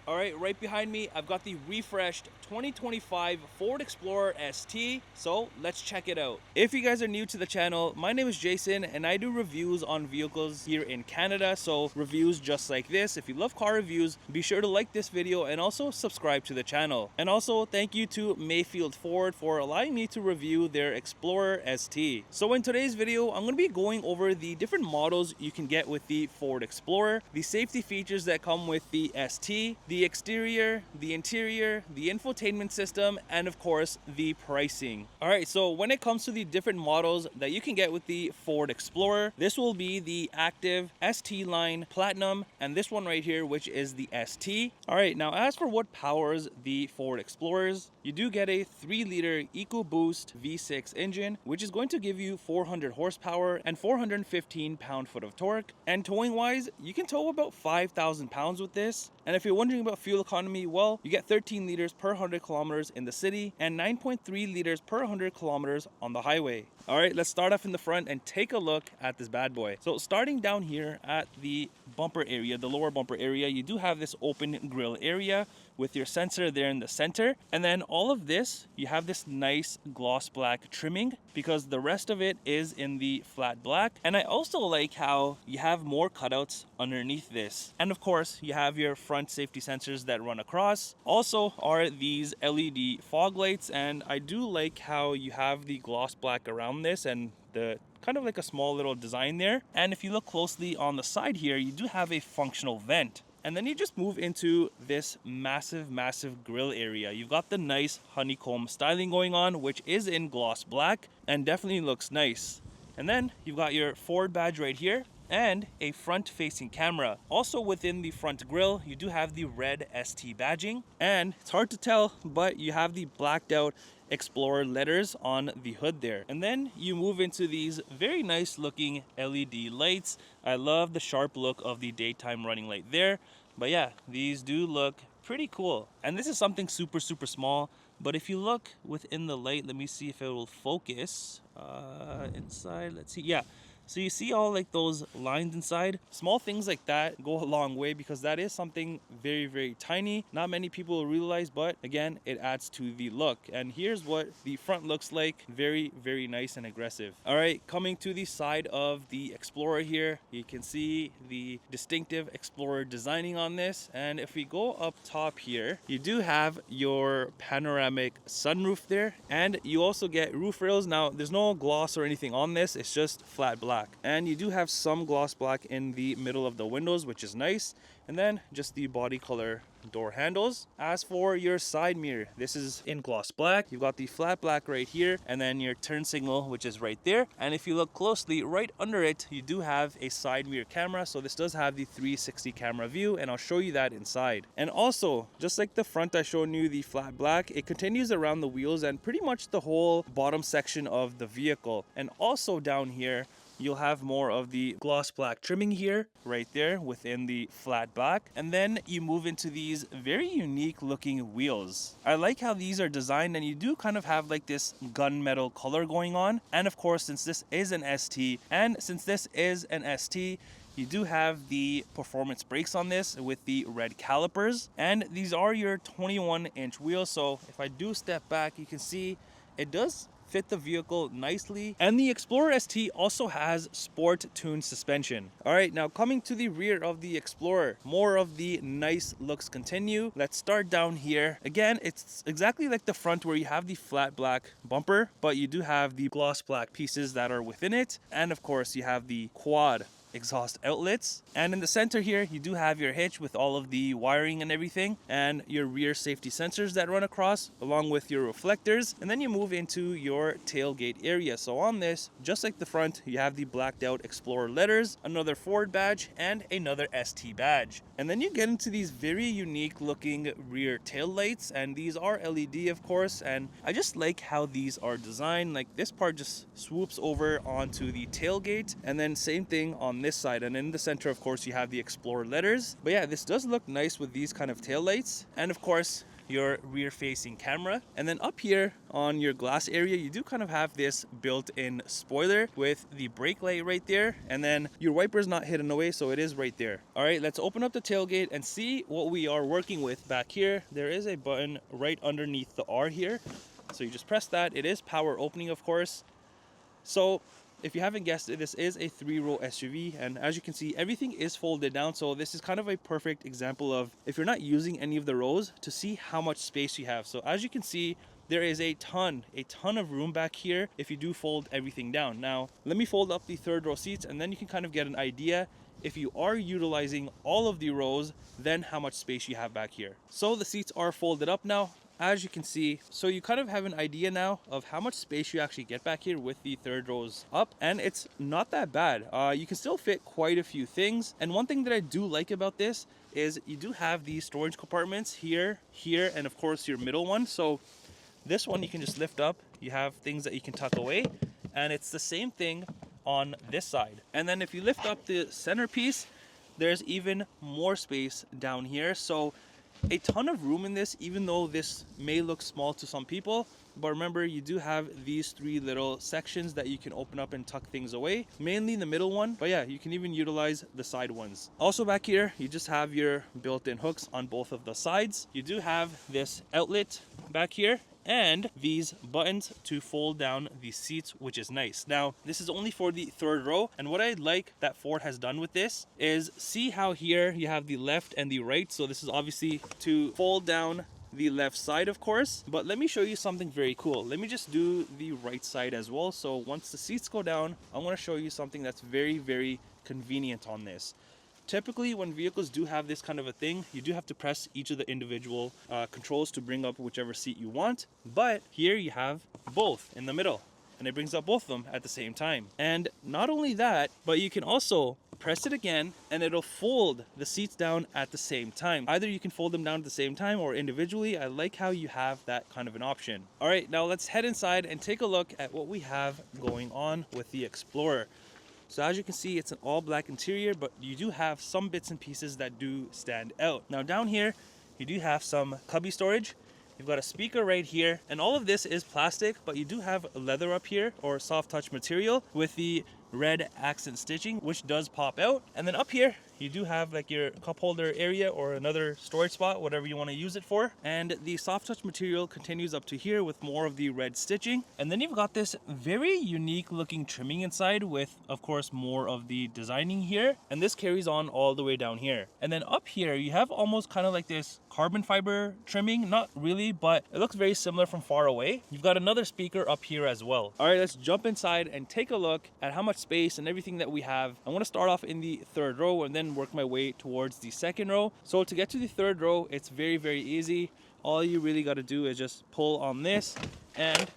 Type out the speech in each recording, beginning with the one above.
All right, right behind me, I've got the refreshed 2025 Ford Explorer ST, so let's check it out. If you guys are new to the channel, my name is Jason and I do reviews on vehicles here in Canada, so reviews just like this. If you love car reviews, be sure to like this video and also subscribe to the channel. And also thank you to Mayfield Ford for allowing me to review their Explorer ST. So in today's video, I'm going to be going over the different models you can get with the Ford Explorer, the safety features that come with the ST, the exterior, the interior, the infotainment system, and of course the pricing. All right, so when it comes to the different models that you can get with the Ford Explorer, this will be the active ST line Platinum and this one right here, which is the ST. All right, now as for what powers the Ford Explorers, you do get a 3-liter EcoBoost V6 engine, which is going to give you 400 horsepower and 415 pound-foot of torque. And towing wise, you can tow about 5,000 pounds with this. And if you're wondering about fuel economy, well, you get 13 liters per 100 kilometers in the city and 9.3 liters per 100 kilometers on the highway. All right, let's start off in the front and take a look at this bad boy. So starting down here at the bumper area, the lower bumper area, you do have this open grille area with your sensor there in the center. And then all of this, you have this nice gloss black trimming because the rest of it is in the flat black. And I also like how you have more cutouts underneath this. And of course, you have your front safety sensors that run across. Also are these LED fog lights. And I do like how you have the gloss black around this and the kind of like a small little design there. And if you look closely on the side here, you do have a functional vent. And then you just move into this massive grille area. You've got the nice honeycomb styling going on, which is in gloss black and definitely looks nice. And then you've got your Ford badge right here and a front-facing camera. Also within the front grille, you do have the red ST badging. And it's hard to tell, but you have the blacked out Explorer letters on the hood there. And then you move into these very nice looking LED lights. I love the sharp look of the daytime running light there. But yeah, these do look pretty cool. And this is something super small. But if you look within the light, let me see if it will focus. Inside, let's see. Yeah. So you see all like those lines inside. Small things like that go a long way because that is something very tiny. Not many people realize, but again, it adds to the look. And here's what the front looks like. Very nice and aggressive. All right, coming to the side of the Explorer here, you can see the distinctive Explorer designing on this. And if we go up top here, you do have your panoramic sunroof there. And you also get roof rails. Now, there's no gloss or anything on this. It's just flat black. And you do have some gloss black in the middle of the windows, which is nice. And then just the body color door handles. As for your side mirror, this is in gloss black. You've got the flat black right here and then your turn signal, which is right there. And if you look closely right under it, you do have a side mirror camera. So this does have the 360 camera view and I'll show you that inside. And also, just like the front I showed you, the flat black, it continues around the wheels and pretty much the whole bottom section of the vehicle. And also down here, you'll have more of the gloss black trimming here, right there within the flat black. And then you move into these very unique looking wheels. I like how these are designed and you do kind of have like this gunmetal color going on. And of course, since this is an ST, you do have the performance brakes on this with the red calipers. And these are your 21-inch wheels. So if I do step back, you can see it does fit the vehicle nicely. And the Explorer ST also has sport tuned suspension. All right, now coming to the rear of the Explorer, more of the nice looks continue. Let's start down here. Again, it's exactly like the front where you have the flat black bumper, but you do have the gloss black pieces that are within it. And of course, you have the quad exhaust outlets. And in the center here, you do have your hitch with all of the wiring and everything, and your rear safety sensors that run across along with your reflectors. And then you move into your tailgate area. So on this, just like the front, you have the blacked out Explorer letters, another Ford badge, and another ST badge. And then you get into these very unique looking rear tail lights, and these are LED of course. And I just like how these are designed. Like this part just swoops over onto the tailgate, and then same thing on this side. And in the center, of course, you have the Explorer letters. But yeah, this does look nice with these kind of tail lights. And of course, your rear facing camera. And then up here on your glass area, you do kind of have this built-in spoiler with the brake light right there, and then your wiper is not hidden away, so it is right there. All right, let's open up the tailgate and see what we are working with back here. There is a button right underneath the R here, so you just press that. It is power opening, of course. So if you haven't guessed it, this is a 3-row SUV, and as you can see, everything is folded down. So this is kind of a perfect example of, if you're not using any of the rows, to see how much space you have. So as you can see, there is a ton of room back here if you do fold everything down. Now, let me fold up the 3rd row seats, and then you can kind of get an idea, if you are utilizing all of the rows, then how much space you have back here. So the seats are folded up now, as you can see. So you kind of have an idea now of how much space you actually get back here with the 3rd rows up, and it's not that bad. You can still fit quite a few things. And one thing that I do like about this is you do have these storage compartments here, and of course your middle one. So this one you can just lift up. You have things that you can tuck away, and it's the same thing on this side. And then if you lift up the centerpiece, there's even more space down here. So a ton of room in this, even though this may look small to some people. But remember, you do have these 3 little sections that you can open up and tuck things away, mainly the middle one, but yeah, you can even utilize the side ones. Also back here, you just have your built-in hooks on both of the sides. You do have this outlet back here, and these buttons to fold down the seats, which is nice. Now, this is only for the 3rd row, and what I like that Ford has done with this is, see how here you have the left and the right. So this is obviously to fold down the left side, of course, but let me show you something very cool. Let me just do the right side as well. So once the seats go down, I want to show you something that's very convenient on this. Typically, when vehicles do have this kind of a thing, you do have to press each of the individual controls to bring up whichever seat you want. But here you have both in the middle, and it brings up both of them at the same time. And not only that, but you can also press it again, and it'll fold the seats down at the same time. Either you can fold them down at the same time or individually. I like how you have that kind of an option. All right, now let's head inside and take a look at what we have going on with the Explorer. So as you can see, it's an all black interior, but you do have some bits and pieces that do stand out. Now down here, you do have some cubby storage. You've got a speaker right here, and all of this is plastic, but you do have leather up here, or soft touch material, with the red accent stitching, which does pop out. And then up here, you do have like your cup holder area or another storage spot, whatever you want to use it for. And the soft touch material continues up to here with more of the red stitching. And then you've got this very unique looking trimming inside with, of course, more of the designing here. And this carries on all the way down here. And then up here, you have almost kind of like this carbon fiber trimming. Not really, but it looks very similar from far away. You've got another speaker up here as well. All right, let's jump inside and take a look at how much space and everything that we have. I want to start off in the 3rd row and then work my way towards the 2nd row. So to get to the 3rd row, it's very easy. All you really got to do is just pull on this, and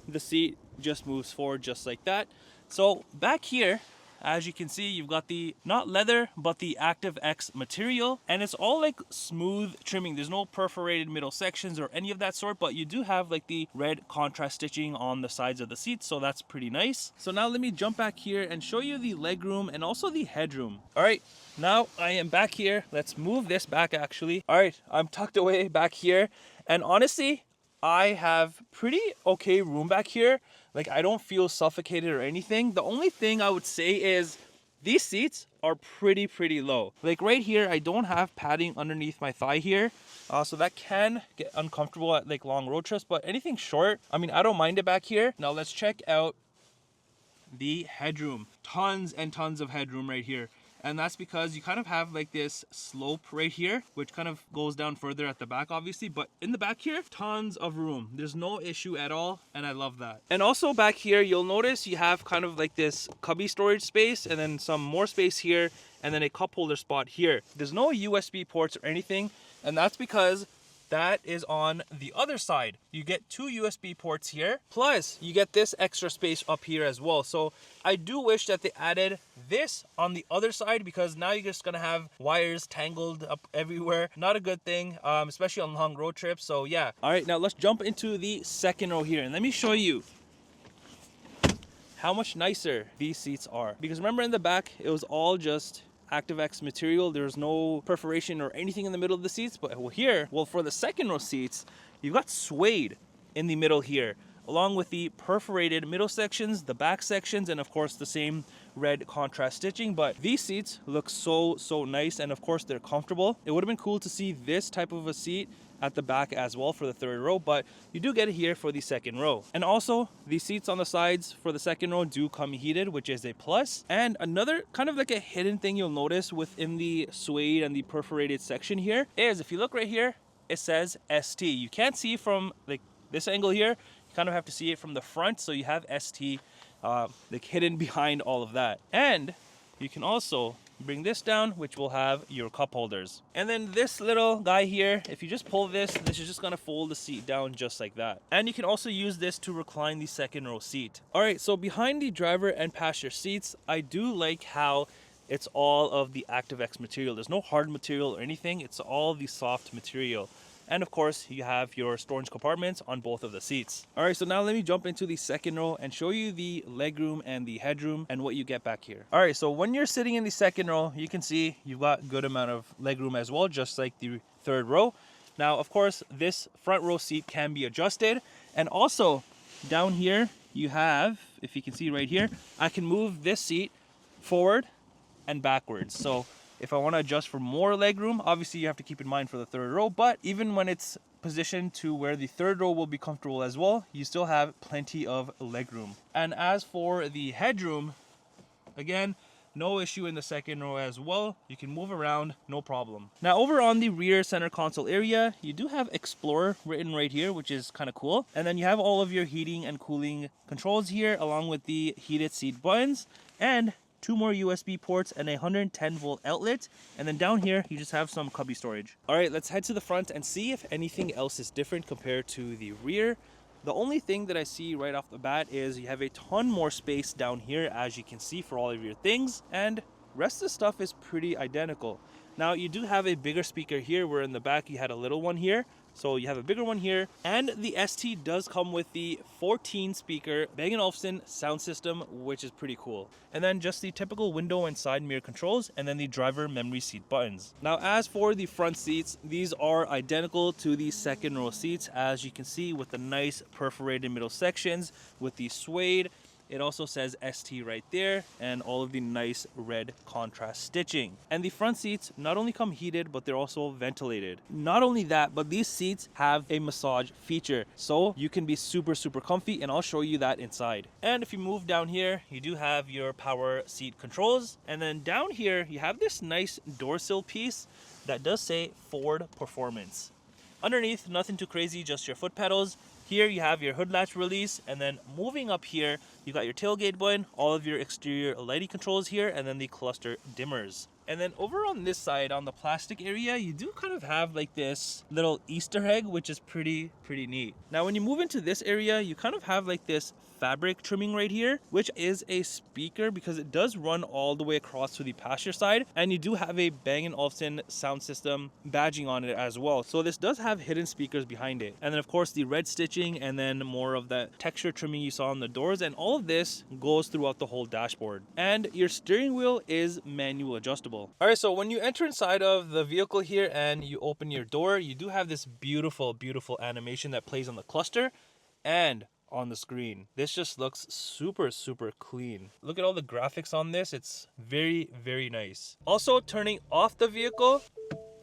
the seat just moves forward just like that. So back here, as you can see, you've got the, not leather, but the Active X material, and it's all like smooth trimming. There's no perforated middle sections or any of that sort, but you do have like the red contrast stitching on the sides of the seats, so that's pretty nice. So now let me jump back here and show you the legroom and also the headroom. All right, now I am back here. Let's move this back actually. All right, I'm tucked away back here, and honestly, I have pretty okay room back here. Like, I don't feel suffocated or anything. The only thing I would say is these seats are pretty low. Like right here, I don't have padding underneath my thigh here. So that can get uncomfortable at like long road trips, but anything short, I mean, I don't mind it back here. Now let's check out the headroom. Tons and tons of headroom right here. And that's because you kind of have like this slope right here, which kind of goes down further at the back, obviously. But in the back here, tons of room. There's no issue at all, and I love that. And also back here, you'll notice you have kind of like this cubby storage space, and then some more space here, and then a cup holder spot here. There's no USB ports or anything, and that's because that is on the other side. You get 2 USB ports here, plus you get this extra space up here as well. So I do wish that they added this on the other side, because now you're just gonna have wires tangled up everywhere. Not a good thing, especially on long road trips. So yeah. All right, now let's jump into the 2nd row here, and let me show you how much nicer these seats are. Because remember in the back, it was all just ActiveX material. There's no perforation or anything in the middle of the seats. But here, well, for the second row seats, you've got suede in the middle here, along with the perforated middle sections, the back sections, and of course the same red contrast stitching. But these seats look so nice, and of course they're comfortable. It would have been cool to see this type of a seat at the back as well for the third row, but you do get it here for the second row. And also the seats on the sides for the second row do come heated, which is a plus. And another kind of like a hidden thing you'll notice within the suede and the perforated section here is, if you look right here, it says ST. You can't see from like this angle here, you kind of have to see it from the front, so you have ST like hidden behind all of that. And you can also bring this down, which will have your cup holders. And then this little guy here, if you just pull this is just gonna fold the seat down just like that. And you can also use this to recline the second row seat. All right, so behind the driver and passenger seats, I do like how it's all of the ActiveX material. There's no hard material or anything, it's all the soft material. And of course, you have your storage compartments on both of the seats. All right, so now let me jump into the second row and show you the legroom and the headroom and what you get back here. All right, so when you're sitting in the second row, you can see you've got a good amount of legroom as well, just like the third row. Now, of course, this front row seat can be adjusted. And also down here, you have, if you can see right here, I can move this seat forward and backwards. So if I want to adjust for more legroom, obviously you have to keep in mind for the third row, but even when it's positioned to where the third row will be comfortable as well, you still have plenty of legroom. And as for the headroom, again, no issue in the second row as well. You can move around, no problem. Now over on the rear center console area, you do have Explorer written right here, which is kind of cool. And then you have all of your heating and cooling controls here, along with the heated seat buttons, and 2 more USB ports and a 110 volt outlet. And then down here, you just have some cubby storage. All right, let's head to the front and see if anything else is different compared to the rear. The only thing that I see right off the bat is you have a ton more space down here, as you can see, for all of your things, and rest of the stuff is pretty identical. Now you do have a bigger speaker here, where in the back you had a little one here. So you have a bigger one here, and the ST does come with the 14 speaker Bang & Olufsen sound system, which is pretty cool. And then just the typical window and side mirror controls, and then the driver memory seat buttons. Now as for the front seats, these are identical to the second row seats, as you can see, with the nice perforated middle sections with the suede. It also says ST right there, and all of the nice red contrast stitching. And the front seats not only come heated, but they're also ventilated. Not only that, but these seats have a massage feature, so you can be super comfy, and I'll show you that inside. And if you move down here, you do have your power seat controls. And then down here, you have this nice door sill piece that does say Ford Performance. Underneath, nothing too crazy, just your foot pedals. Here you have your hood latch release, and then moving up here, you got your tailgate button, all of your exterior lighting controls here, and then the cluster dimmers. And then over on this side, on the plastic area, you do kind of have like this little Easter egg, which is pretty neat. Now when you move into this area, you kind of have like this fabric trimming right here, which is a speaker, because it does run all the way across to the passenger side, and you do have a Bang & Olufsen sound system badging on it as well. So this does have hidden speakers behind it. And then of course the red stitching, and then more of that texture trimming you saw on the doors, and all of this goes throughout the whole dashboard. And your steering wheel is manual adjustable. All right, so when you enter inside of the vehicle here and you open your door, you do have this beautiful animation that plays on the cluster and on the screen. This just looks super clean. Look at all the graphics on this. It's very nice. Also, turning off the vehicle,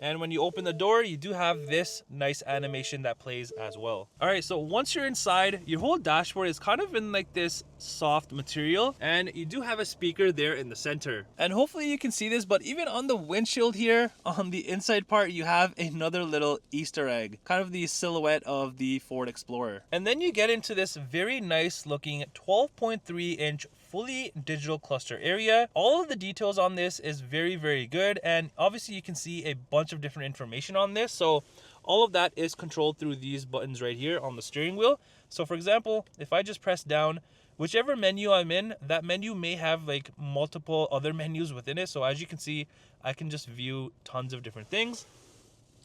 and when you open the door, you do have this nice animation that plays as well. All right, so once you're inside, your whole dashboard is kind of in like this soft material, and you do have a speaker there in the center. And hopefully you can see this, but even on the windshield here, on the inside part, you have another little Easter egg, kind of the silhouette of the Ford Explorer. And then you get into this very nice looking 12.3 inch fully digital cluster area. All of the details on this is very good, and obviously you can see a bunch of different information on this. So all of that is controlled through these buttons right here on the steering wheel. So for example, if I just press down, whichever menu I'm in, that menu may have like multiple other menus within it. So as you can see, I can just view tons of different things.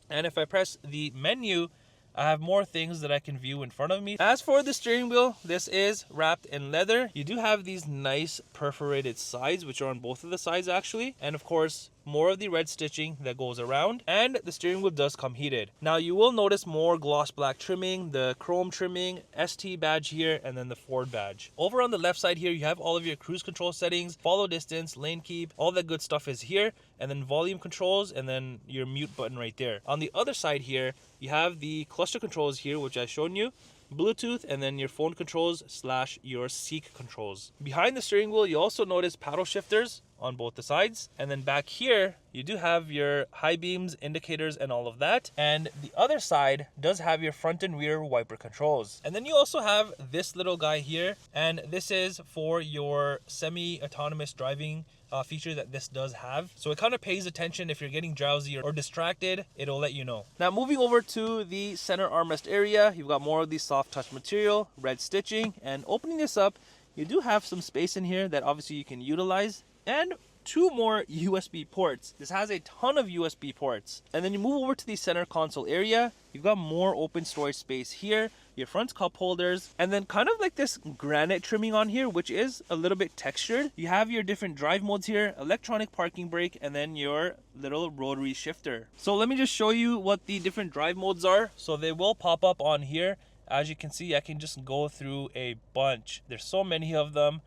And if I press the menu, I have more things that I can view in front of me. As for the steering wheel, this is wrapped in leather. You do have these nice perforated sides, which are on both of the sides actually. And of course, more of the red stitching that goes around, and the steering wheel does come heated. Now you will notice more gloss black trimming, the chrome trimming, ST badge here, and then the Ford badge. Over on the left side here, you have all of your cruise control settings, follow distance, lane keep, all that good stuff is here, and then volume controls, and then your mute button right there. On the other side here, you have the cluster controls here, which I've shown you, Bluetooth, and then your phone controls / your seek controls. Behind the steering wheel, you also notice paddle shifters on both the sides, and then back here you do have your high beams, indicators, and all of that. And the other side does have your front and rear wiper controls. And then you also have this little guy here, and this is for your semi-autonomous driving feature that this does have. So it kind of pays attention if you're getting drowsy or distracted, it'll let you know. Now moving over to the center armrest area, you've got more of the soft touch material, red stitching, and opening this up, you do have some space in here that obviously you can utilize, and 2 more USB ports. This has a ton of USB ports. And then you move over to the center console area, you've got more open storage space here, your front cup holders, and then kind of like this granite trimming on here, which is a little bit textured. You have your different drive modes here, electronic parking brake, and then your little rotary shifter. So let me just show you what the different drive modes are. So they will pop up on here. As you can see, I can just go through a bunch. There's so many of them.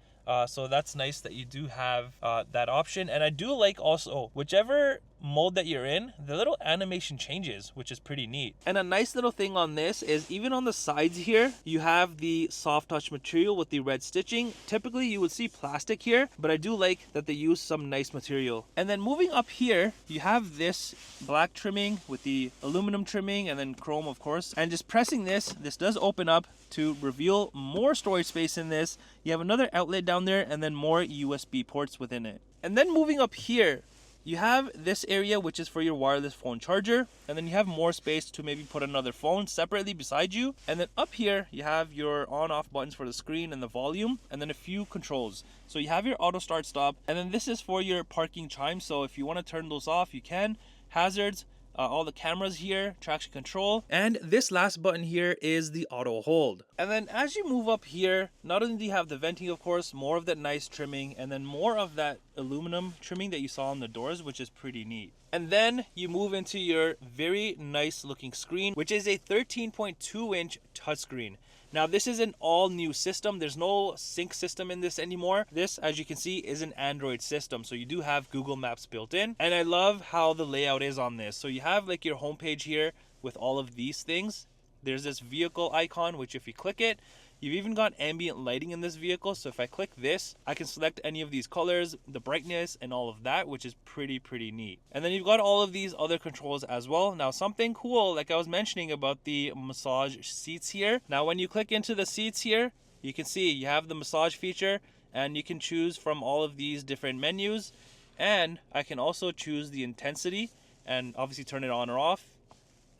So that's nice that you do have that option. And I do like also, whichever mode that you're in, the little animation changes, which is pretty neat. And a nice little thing on this is even on the sides here, you have the soft touch material with the red stitching. Typically you would see plastic here, but I do like that they use some nice material. And then moving up here, you have this black trimming with the aluminum trimming, and then chrome of course. And just pressing this does open up to reveal more storage space in this. You have another outlet down there, and then more USB ports within it. And then moving up here, you have this area which is for your wireless phone charger, and then you have more space to maybe put another phone separately beside you. And then up here you have your on off buttons for the screen and the volume, and then a few controls. So you have your auto start stop, and then this is for your parking chime, so if you want to turn those off you can. Hazards, all the cameras here, traction control, and this last button here is the auto hold. And then as you move up here, not only do you have the venting of course, more of that nice trimming, and then more of that aluminum trimming that you saw on the doors, which is pretty neat. And then you move into your very nice looking screen, which is a 13.2 inch touchscreen. Now this is an all new system. There's no sync system in this anymore. This, as you can see, is an Android system. So you do have Google Maps built in. And I love how the layout is on this. So you have like your homepage here with all of these things. There's this vehicle icon, which if you click it, you've even got ambient lighting in this vehicle. So if I click this, I can select any of these colors, the brightness, and all of that, which is pretty neat. And then you've got all of these other controls as well. Now something cool, like I was mentioning about the massage seats here. Now when you click into the seats here, you can see you have the massage feature, and you can choose from all of these different menus. And I can also choose the intensity and obviously turn it on or off.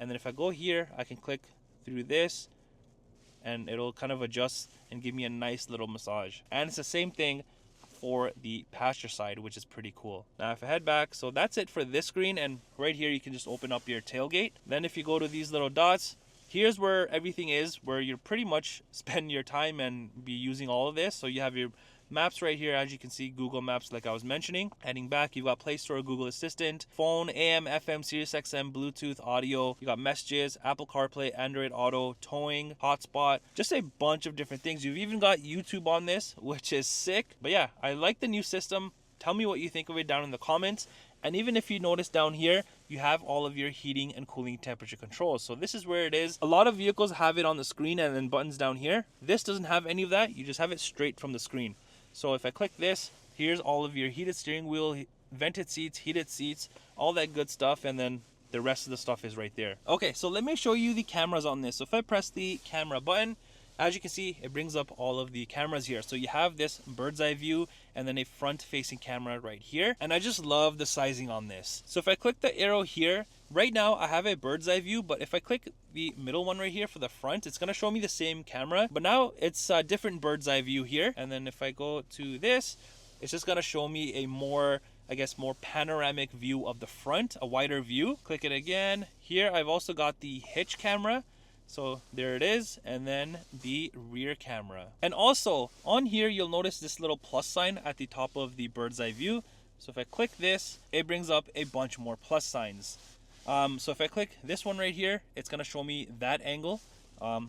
And then if I go here, I can click through this, and it'll kind of adjust and give me a nice little massage. And it's the same thing for the passenger side, which is pretty cool. Now if I head back, so that's it for this screen, and right here you can just open up your tailgate. Then if you go to these little dots, here's where everything is, where you're pretty much spend your time and be using all of this. So you have your maps right here, as you can see, Google Maps like I was mentioning. Heading back, you've got Play Store, Google Assistant, phone, AM, FM, Sirius XM, Bluetooth, audio. You got messages, Apple CarPlay, Android Auto, towing, hotspot, just a bunch of different things. You've even got YouTube on this, which is sick. But yeah, I like the new system. Tell me what you think of it down in the comments. And even if you notice down here, you have all of your heating and cooling temperature controls. So this is where it is. A lot of vehicles have it on the screen and then buttons down here. This doesn't have any of that. You just have it straight from the screen. So if I click this, here's all of your heated steering wheel, vented seats, heated seats, all that good stuff, and then the rest of the stuff is right there. Okay, so let me show you the cameras on this. So if I press the camera button, as you can see, it brings up all of the cameras here. So you have this bird's eye view and then a front facing camera right here. And I just love the sizing on this. So if I click the arrow here, right now I have a bird's eye view, but if I click the middle one right here for the front, it's going to show me the same camera, but now it's a different bird's eye view here. And then if I go to this, it's just going to show me a more, I guess, more panoramic view of the front, a wider view. Click it again. Here I've also got the hitch camera. So there it is, and then the rear camera. And also on here you'll notice this little plus sign at the top of the bird's eye view. So if I click this, it brings up a bunch more plus signs. So if I click this one right here, it's gonna show me that angle,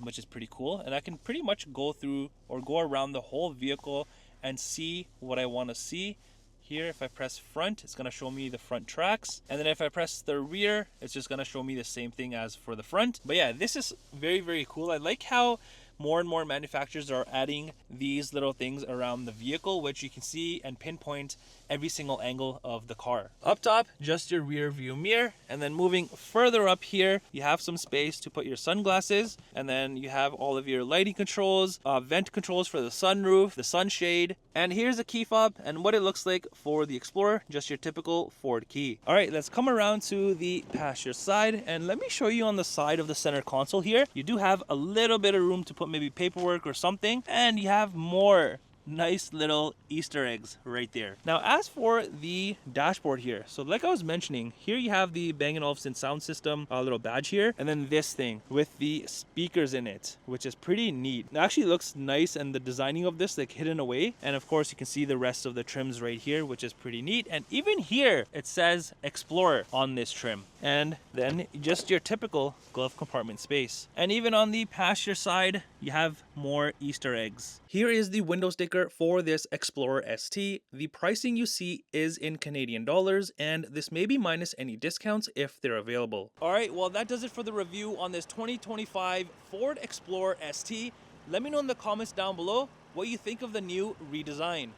which is pretty cool. And I can pretty much go through or go around the whole vehicle and see what I wanna see. Here, if I press front, it's gonna show me the front tracks. And then if I press the rear, it's just gonna show me the same thing as for the front. But yeah, this is very, very cool. I like how more and more manufacturers are adding these little things around the vehicle, which you can see and pinpoint every single angle of the car. Up top, just your rear view mirror. And then moving further up here, you have some space to put your sunglasses. And then you have all of your lighting controls, vent controls for the sunroof, the sunshade. And here's a key fob and what it looks like for the Explorer, just your typical Ford key. All right, let's come around to the passenger side and let me show you on the side of the center console here. You do have a little bit of room to put maybe paperwork or something, and you have more nice little Easter eggs right there. Now, as for the dashboard here, so like I was mentioning, here you have the Bang & Olufsen sound system, a little badge here, and then this thing with the speakers in it, which is pretty neat. It actually looks nice, and the designing of this like hidden away. And of course, you can see the rest of the trims right here, which is pretty neat. And even here, it says Explorer on this trim. And then just your typical glove compartment space. And even on the passenger side, you have more Easter eggs. Here is the window sticker for this Explorer ST. The pricing you see is in Canadian dollars, and this may be minus any discounts if they're available. All right, well, that does it for the review on this 2025 Ford Explorer ST. Let me know in the comments down below what you think of the new redesign.